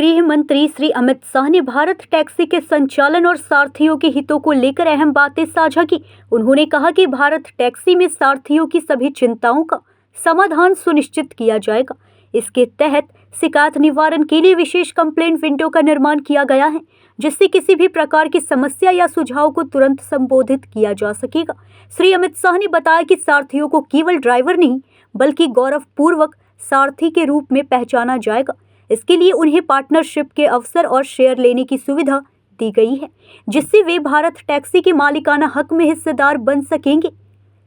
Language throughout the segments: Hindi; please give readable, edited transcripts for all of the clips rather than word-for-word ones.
गृह मंत्री श्री अमित शाह ने भारत टैक्सी के संचालन और सारथियों के हितों को लेकर अहम बातें साझा की। उन्होंने कहा कि भारत टैक्सी में सारथियों की सभी चिंताओं का समाधान सुनिश्चित किया जाएगा। इसके तहत शिकायत निवारण के लिए विशेष कंप्लेंट विंडो का निर्माण किया गया है, जिससे किसी भी प्रकार की समस्या या सुझाव को तुरंत संबोधित किया जा सकेगा। श्री अमित शाह ने बताया कि सारथियों को केवल ड्राइवर नहीं बल्कि गौरवपूर्वक सारथी के रूप में पहचाना जाएगा। इसके लिए उन्हें पार्टनरशिप के अवसर और शेयर लेने की सुविधा दी गई है, जिससे वे भारत टैक्सी के मालिकाना हक में हिस्सेदार बन सकेंगे।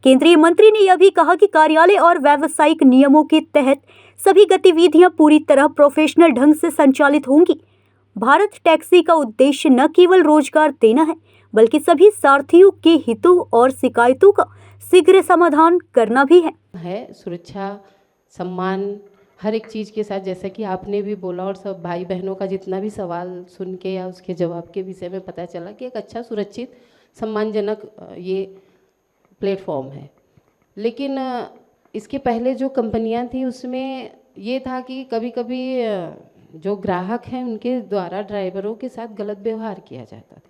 केंद्रीय मंत्री ने यह भी कहा कि कार्यालय और व्यावसायिक नियमों के तहत सभी गतिविधियां पूरी तरह प्रोफेशनल ढंग से संचालित होंगी। भारत टैक्सी का उद्देश्य न केवल रोजगार देना है, बल्कि सभी सारथियों के हितों और शिकायतों का शीघ्र समाधान करना भी है। सुरक्षा, सम्मान, हर एक चीज़ के साथ, जैसा कि आपने भी बोला और सब भाई बहनों का जितना भी सवाल सुन के या उसके जवाब के विषय में पता चला कि एक अच्छा, सुरक्षित, सम्मानजनक ये प्लेटफॉर्म है। लेकिन इसके पहले जो कंपनियां थी उसमें ये था कि कभी कभी जो ग्राहक हैं उनके द्वारा ड्राइवरों के साथ गलत व्यवहार किया जाता था,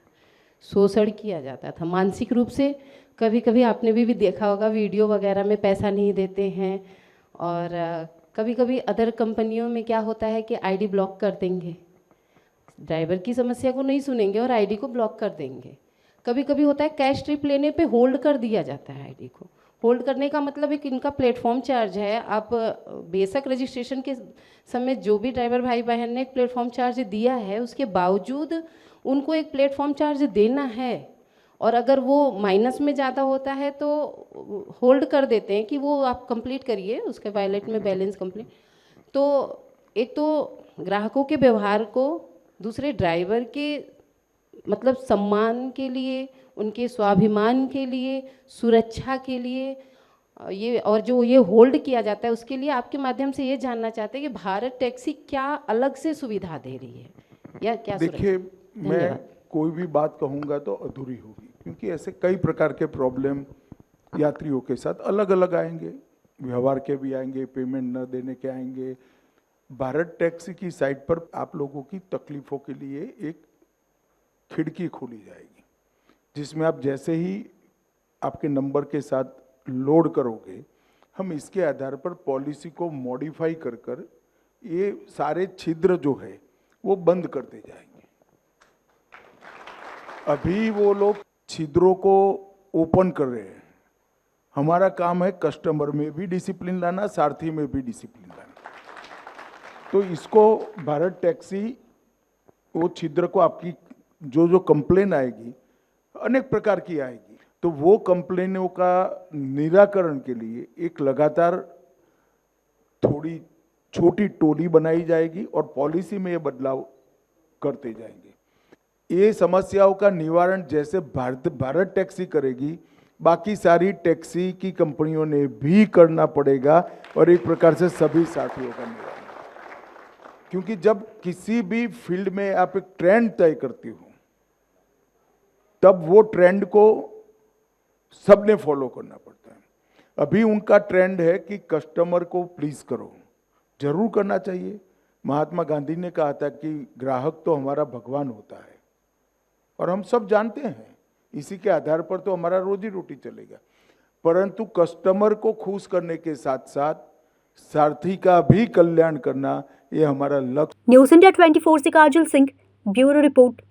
शोषण किया जाता था मानसिक रूप से। कभी कभी आपने भी देखा होगा, वीडियो वगैरह में पैसा नहीं देते हैं, और कभी कभी अदर कंपनियों में क्या होता है कि आईडी ब्लॉक कर देंगे, ड्राइवर की समस्या को नहीं सुनेंगे और आईडी को ब्लॉक कर देंगे। कभी कभी होता है कैश ट्रिप लेने पे होल्ड कर दिया जाता है आईडी को। होल्ड करने का मतलब एक इनका प्लेटफॉर्म चार्ज है। आप बेशक रजिस्ट्रेशन के समय जो भी ड्राइवर भाई बहन ने एक प्लेटफॉर्म चार्ज दिया है, उसके बावजूद उनको एक प्लेटफॉर्म चार्ज देना है, और अगर वो माइनस में ज़्यादा होता है तो होल्ड कर देते हैं कि वो आप कंप्लीट करिए, उसके वॉलेट में बैलेंस कंप्लीट। तो एक तो ग्राहकों के व्यवहार को, दूसरे ड्राइवर के मतलब सम्मान के लिए, उनके स्वाभिमान के लिए, सुरक्षा के लिए, ये और जो ये होल्ड किया जाता है उसके लिए आपके माध्यम से ये जानना चाहते हैं कि भारत टैक्सी क्या अलग से सुविधा दे रही है या क्या? देखिए, मैं कोई भी बात कहूँगा तो अधूरी होगी, क्योंकि ऐसे कई प्रकार के प्रॉब्लम यात्रियों के साथ अलग अलग आएंगे। व्यवहार के भी आएंगे, पेमेंट न देने के आएंगे। भारत टैक्सी की साइट पर आप लोगों की तकलीफ़ों के लिए एक खिड़की खोली जाएगी, जिसमें आप जैसे ही आपके नंबर के साथ लोड करोगे, हम इसके आधार पर पॉलिसी को मॉडिफाई कर कर ये सारे छिद्र जो है वो बंद करते जाएंगे। अभी वो लोग छिद्रों को ओपन कर रहे हैं। हमारा काम है कस्टमर में भी डिसिप्लिन लाना, सारथी में भी डिसिप्लिन लाना। तो इसको भारत टैक्सी वो छिद्र को, आपकी जो जो कंप्लेन आएगी, अनेक प्रकार की आएगी, तो वो कंप्लेनों का निराकरण के लिए एक लगातार थोड़ी छोटी टोली बनाई जाएगी और पॉलिसी में ये बदलाव करते जाएंगे। ये समस्याओं का निवारण जैसे भारत टैक्सी करेगी, बाकी सारी टैक्सी की कंपनियों ने भी करना पड़ेगा, और एक प्रकार से सभी साथियों का निवारण। क्योंकि जब किसी भी फील्ड में आप एक ट्रेंड तय करती हो, तब वो ट्रेंड को सबने फॉलो करना पड़ता है। अभी उनका ट्रेंड है कि कस्टमर को प्लीज करो, जरूर करना चाहिए। महात्मा गांधी ने कहा था कि ग्राहक तो हमारा भगवान होता है, और हम सब जानते हैं, इसी के आधार पर तो हमारा रोजी रोटी चलेगा। परंतु कस्टमर को खुश करने के साथ साथ सारथी का भी कल्याण करना, ये हमारा लक्ष्य। न्यूज़ इंडिया 24 से काजल सिंह, ब्यूरो रिपोर्ट।